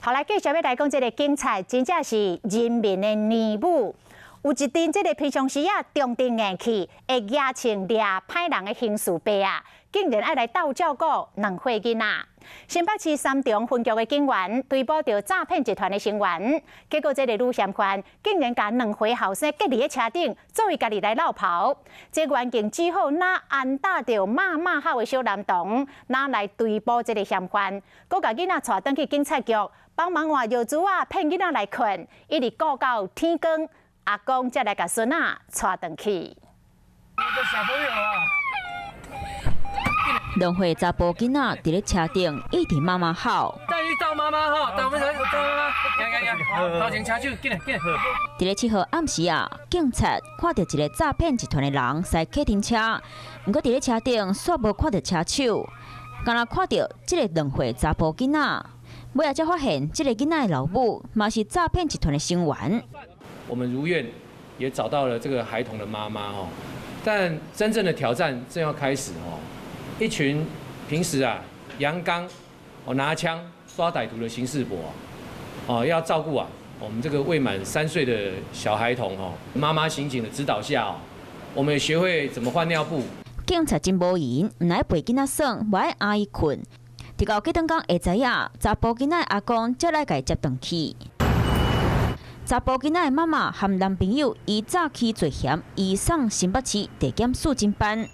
后来继续要来讲，这个警察真正是人民的义务。有一阵，这个平常时啊，中定硬气，会野情掠歹人的刑事伯啊，竟然爱来斗照顾2岁囡仔。新北市三重分局的警员追捕到诈骗集团的成员，结果这个女嫌犯竟然把2岁后生隔伫咧车顶，作为家己来闹跑。这员警只好拿按打着骂好的小男童，拿来追捕这个嫌犯，搁把囡仔带转去警察局，帮忙换药珠啊，骗囡仔来困，一直顾到天光，阿公才来把孙仔带转去。小朋友啊2岁查甫囡仔伫咧车顶一直骂吼，带你找妈妈吼，带我们找妈妈，行，头前车手，紧来。伫咧7号暗时啊，警察看到一个诈骗集团的人驶客停车，不过伫咧车顶煞无看到车手，敢若看到这个2岁查甫囡仔，尾仔才发现这个囡仔的老母嘛是诈骗集团的成员。我们如愿也找到了这个孩童的妈妈哦，但真正的挑战正要开始哦。一群平时啊阳刚拿枪抓歹徒的刑事伯要照顾我们这个未满3岁的小孩童妈妈刑警的指导下我们也学会怎么换尿布。警察真无闲，唔来陪囡仔耍，无爱阿姨困。直到几点钟会知影，查甫囡仔阿公才来甲接转去。查甫囡仔的妈妈和男朋友以早起罪嫌移送新北市地检署侦办。